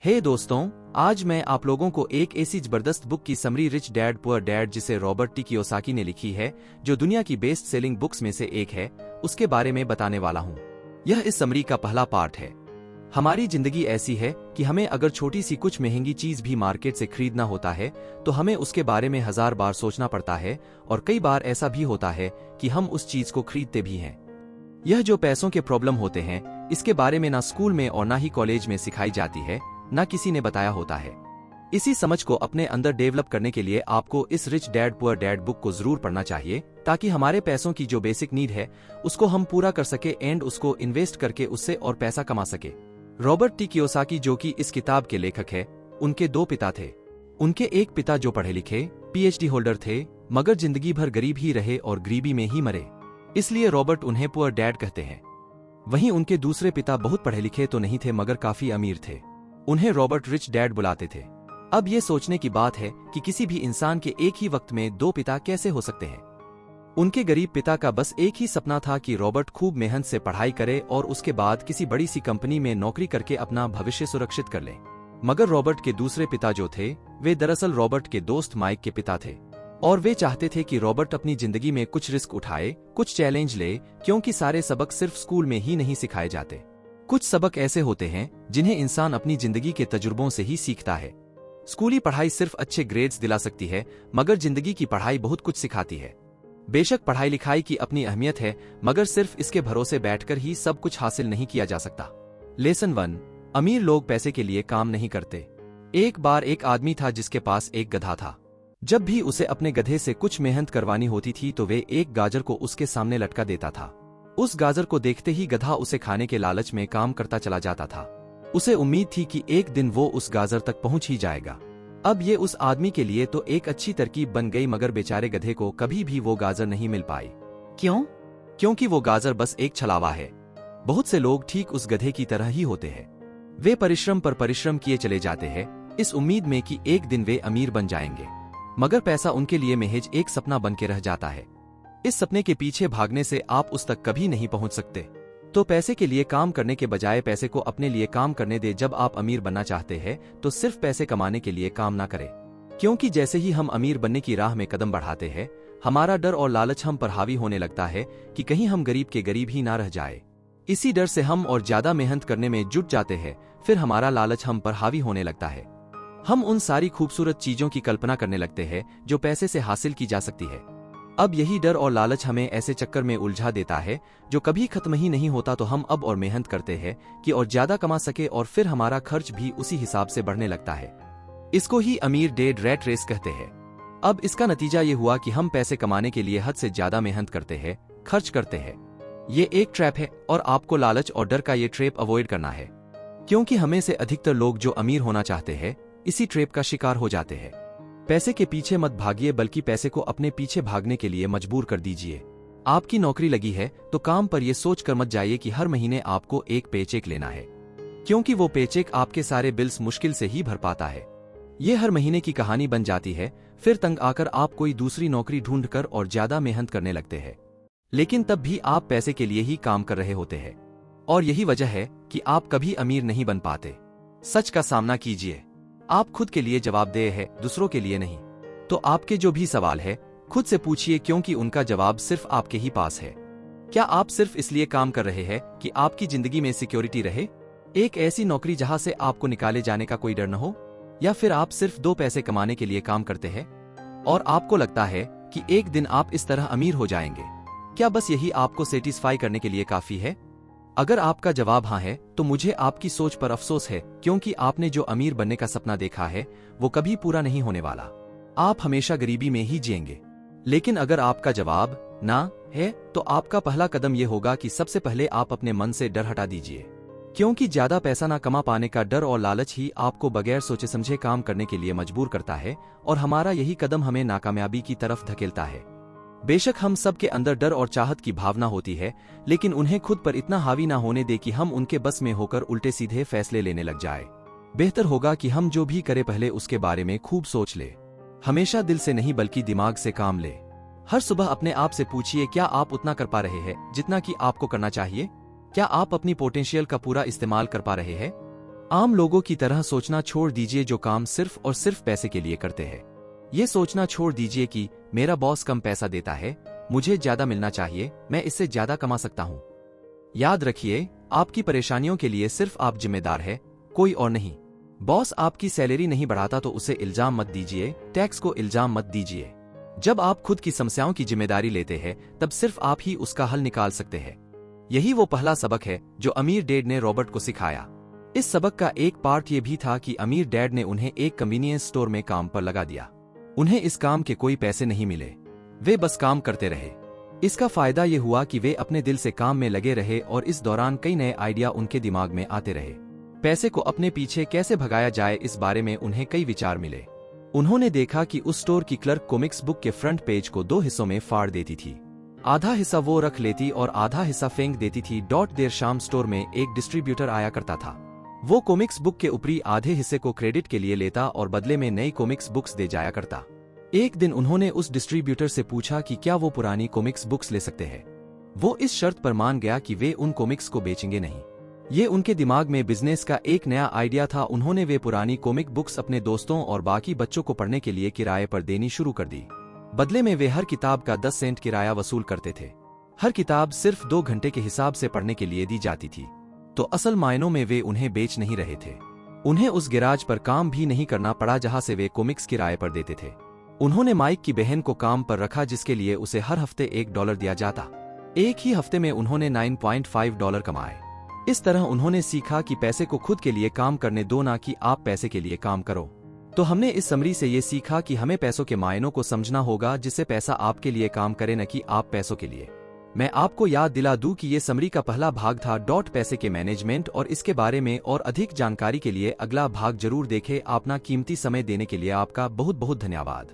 दोस्तों, आज मैं आप लोगों को एक ऐसी जबरदस्त बुक की summary rich dad poor dad जिसे रॉबर्ट टी कियोसाकी ने लिखी है, जो दुनिया की बेस्ट सेलिंग बुक्स में से एक है, उसके बारे में बताने वाला हूँ। यह इस समरी का पहला पार्ट है। हमारी जिंदगी ऐसी है कि हमें अगर छोटी सी कुछ महंगी चीज भी मार्केट से खरीदना होता है तो हमें उसके बारे में 1000 बार सोचना पड़ता है, और कई बार ऐसा भी होता है कि हम उस चीज को खरीदते भी हैं। यह जो पैसों के प्रॉब्लम होते हैं, इसके बारे में ना स्कूल में और ना ही कॉलेज में सिखाई जाती है, ना किसी ने बताया होता है। इसी समझ को अपने अंदर डेवलप करने के लिए आपको इस rich dad poor dad book को जरूर पढ़ना चाहिए, ताकि हमारे पैसों की जो बेसिक नीड है उसको हम पूरा कर सके एंड उसको इन्वेस्ट करके उससे और पैसा कमा सके। रॉबर्ट टी कियोसाकी, जो कि इस किताब के लेखक है, उनके दो पिता थे। उनके एक पिता जो पढ़े लिखे PhD होल्डर थे, मगर जिंदगी भर गरीब ही रहे और गरीबी में ही मरे, इसलिए रॉबर्ट उन्हें पुअर डैड कहते हैं। वहीं उनके दूसरे पिता बहुत पढ़े लिखे तो नहीं थे, मगर काफी अमीर थे। उन्हें रॉबर्ट रिच डैड बुलाते थे। अब ये सोचने की बात है कि किसी भी इंसान के एक ही वक्त में दो पिता कैसे हो सकते हैं। उनके गरीब पिता का बस एक ही सपना था कि रॉबर्ट खूब मेहनत से पढ़ाई करे और उसके बाद किसी बड़ी सी कंपनी में नौकरी करके अपना भविष्य सुरक्षित कर ले। मगर रॉबर्ट के दूसरे पिता जो थे, वे दरअसल रॉबर्ट के दोस्त माइक के पिता थे, और वे चाहते थे कि रॉबर्ट अपनी जिंदगी में कुछ रिस्क उठाए, कुछ चैलेंज ले, क्योंकि सारे सबक सिर्फ स्कूल में ही नहीं सिखाए जाते। कुछ सबक ऐसे होते हैं जिन्हें इंसान अपनी जिंदगी के तजुर्बों से ही सीखता है। स्कूली पढ़ाई सिर्फ अच्छे ग्रेड्स दिला सकती है, मगर जिंदगी की पढ़ाई बहुत कुछ सिखाती है। बेशक पढ़ाई लिखाई की अपनी अहमियत है, मगर सिर्फ इसके भरोसे बैठकर ही सब कुछ हासिल नहीं किया जा सकता। लेसन 1, अमीर लोग पैसे के लिए काम नहीं करते। एक बार एक आदमी था जिसके पास एक गधा था। जब भी उसे अपने गधे से कुछ मेहनत करवानी होती थी तो वे एक गाजर को उसके सामने लटका देता था। उस गाजर को देखते ही गधा उसे खाने के लालच में काम करता चला जाता था। उसे उम्मीद थी कि एक दिन वो उस गाजर तक पहुंच ही जाएगा। अब ये उस आदमी के लिए तो एक अच्छी तरकीब बन गई, मगर बेचारे गधे को कभी भी वो गाजर नहीं मिल पाई। क्यों? क्योंकि वो गाजर बस एक छलावा है। बहुत से लोग ठीक उस गधे की तरह ही होते हैं। वे परिश्रम पर परिश्रम किए चले जाते हैं, इस उम्मीद में कि एक दिन वे अमीर बन जाएंगे, मगर पैसा उनके लिए महज एक सपना बन के रह जाता है। इस सपने के पीछे भागने से आप उस तक कभी नहीं पहुंच सकते। तो पैसे के लिए काम करने के बजाय पैसे को अपने लिए काम करने दे। जब आप अमीर बनना चाहते हैं तो सिर्फ पैसे कमाने के लिए काम ना करें, क्योंकि जैसे ही हम अमीर बनने की राह में कदम बढ़ाते हैं, हमारा डर और लालच हम पर हावी होने लगता है कि कहीं हम गरीब के गरीब ही ना रह जाए। इसी डर से हम और ज्यादा मेहनत करने में जुट जाते हैं। फिर हमारा लालच हम पर हावी होने लगता है। हम उन सारी खूबसूरत चीजों की कल्पना करने लगते हैं जो पैसे से हासिल की जा सकती है। अब यही डर और लालच हमें ऐसे चक्कर में उलझा देता है जो कभी खत्म ही नहीं होता। तो हम अब और मेहनत करते हैं कि और ज्यादा कमा सके, और फिर हमारा खर्च भी उसी हिसाब से बढ़ने लगता है। इसको ही अमीर डेड रैट रेस कहते हैं। अब इसका नतीजा ये हुआ कि हम पैसे कमाने के लिए हद से ज्यादा मेहनत करते हैं, खर्च करते हैं। ये एक ट्रैप है, और आपको लालच और डर का ये ट्रैप अवॉइड करना है, क्योंकि हमें से अधिकतर लोग जो अमीर होना चाहते हैं इसी ट्रैप का शिकार हो जाते हैं। पैसे के पीछे मत भागिए, बल्कि पैसे को अपने पीछे भागने के लिए मजबूर कर दीजिए। आपकी नौकरी लगी है तो काम पर यह सोच कर मत जाइए कि हर महीने आपको एक पेचेक लेना है, क्योंकि वो पेचेक आपके सारे बिल्स मुश्किल से ही भर पाता है। ये हर महीने की कहानी बन जाती है। फिर तंग आकर आप कोई दूसरी नौकरी ढूंढकर और ज्यादा मेहनत करने लगते हैं, लेकिन तब भी आप पैसे के लिए ही काम कर रहे होते हैं, और यही वजह है कि आप कभी अमीर नहीं बन पाते। सच का सामना कीजिए। आप खुद के लिए जवाबदेह है, दूसरों के लिए नहीं। तो आपके जो भी सवाल है खुद से पूछिए, क्योंकि उनका जवाब सिर्फ आपके ही पास है। क्या आप सिर्फ इसलिए काम कर रहे हैं कि आपकी जिंदगी में सिक्योरिटी रहे, एक ऐसी नौकरी जहां से आपको निकाले जाने का कोई डर न हो, या फिर आप सिर्फ 2 पैसे कमाने के लिए काम करते हैं और आपको लगता है कि एक दिन आप इस तरह अमीर हो जाएंगे? क्या बस यही आपको सेटिस्फाई करने के लिए काफी है? अगर आपका जवाब हाँ है तो मुझे आपकी सोच पर अफसोस है, क्योंकि आपने जो अमीर बनने का सपना देखा है वो कभी पूरा नहीं होने वाला। आप हमेशा गरीबी में ही जिएंगे। लेकिन अगर आपका जवाब ना है तो आपका पहला कदम यह होगा कि सबसे पहले आप अपने मन से डर हटा दीजिए, क्योंकि ज्यादा पैसा ना कमा पाने का डर और लालच ही आपको बगैर सोचे समझे काम करने के लिए मजबूर करता है, और हमारा यही कदम हमें नाकामयाबी की तरफ धकेलता है। बेशक हम सब के अंदर डर और चाहत की भावना होती है, लेकिन उन्हें खुद पर इतना हावी ना होने दे कि हम उनके बस में होकर उल्टे सीधे फैसले लेने लग जाए। बेहतर होगा कि हम जो भी करें पहले उसके बारे में खूब सोच ले। हमेशा दिल से नहीं बल्कि दिमाग से काम ले। हर सुबह अपने आप से पूछिए, क्या आप उतना कर पा रहे हैं जितना कि आपको करना चाहिए? क्या आप अपनी पोटेंशियल का पूरा इस्तेमाल कर पा रहे हैं? आम लोगों की तरह सोचना छोड़ दीजिए जो काम सिर्फ और सिर्फ पैसे के लिए करते हैं। ये सोचना छोड़ दीजिए कि मेरा बॉस कम पैसा देता है, मुझे ज्यादा मिलना चाहिए, मैं इससे ज्यादा कमा सकता हूँ। याद रखिए, आपकी परेशानियों के लिए सिर्फ आप जिम्मेदार हैं, कोई और नहीं। बॉस आपकी सैलरी नहीं बढ़ाता तो उसे इल्जाम मत दीजिए, टैक्स को इल्जाम मत दीजिए। जब आप खुद की समस्याओं की जिम्मेदारी लेते हैं तब सिर्फ आप ही उसका हल निकाल सकते हैं। यही वो पहला सबक है जो अमीर डैड ने रॉबर्ट को सिखाया। इस सबक का एक पार्ट ये भी था कि अमीर डैड ने उन्हें एक कन्वीनियंस स्टोर में काम पर लगा दिया। उन्हें इस काम के कोई पैसे नहीं मिले, वे बस काम करते रहे। इसका फायदा ये हुआ कि वे अपने दिल से काम में लगे रहे और इस दौरान कई नए आइडिया उनके दिमाग में आते रहे। पैसे को अपने पीछे कैसे भगाया जाए इस बारे में उन्हें कई विचार मिले। उन्होंने देखा कि उस स्टोर की क्लर्क कॉमिक्स बुक के फ्रंट पेज को 2 हिस्सों में फाड़ देती थी। आधा हिस्सा वो रख लेती और आधा हिस्सा फेंक देती थी। देर शाम स्टोर में एक डिस्ट्रीब्यूटर आया करता था। वो कॉमिक्स बुक के ऊपरी आधे हिस्से को क्रेडिट के लिए लेता और बदले में नई कॉमिक्स बुक्स दे जाया करता। एक दिन उन्होंने उस डिस्ट्रीब्यूटर से पूछा कि क्या वो पुरानी कॉमिक्स बुक्स ले सकते हैं। वो इस शर्त पर मान गया कि वे उन कॉमिक्स को बेचेंगे नहीं। ये उनके दिमाग में बिजनेस का एक नया आइडिया था। उन्होंने वे पुरानी कॉमिक बुक्स अपने दोस्तों और बाकी बच्चों को पढ़ने के लिए किराए पर देनी शुरू कर दी। बदले में वे हर किताब का 10 सेंट किराया वसूल करते थे। हर किताब सिर्फ 2 घंटे के हिसाब से पढ़ने के लिए दी जाती थी, तो असल मायनों में वे उन्हें बेच नहीं रहे थे। उन्हें उस गैराज पर काम भी नहीं करना पड़ा जहां से वे कॉमिक्स किराए पर देते थे। उन्होंने माइक की बहन को काम पर रखा जिसके लिए उसे हर हफ्ते $1 दिया जाता। एक ही हफ्ते में उन्होंने $9.5 कमाए। इस तरह उन्होंने सीखा कि पैसे को खुद के लिए काम करने दो, ना कि आप पैसे के लिए काम करो। तो हमने इस समरी से ये सीखा कि हमें पैसों के मायनों को समझना होगा, जिससे पैसा आपके लिए काम करे न कि आप पैसों के लिए। मैं आपको याद दिला दूं कि ये समरी का पहला भाग था पैसे के मैनेजमेंट, और इसके बारे में और अधिक जानकारी के लिए अगला भाग जरूर देखें। अपना कीमती समय देने के लिए आपका बहुत बहुत धन्यवाद।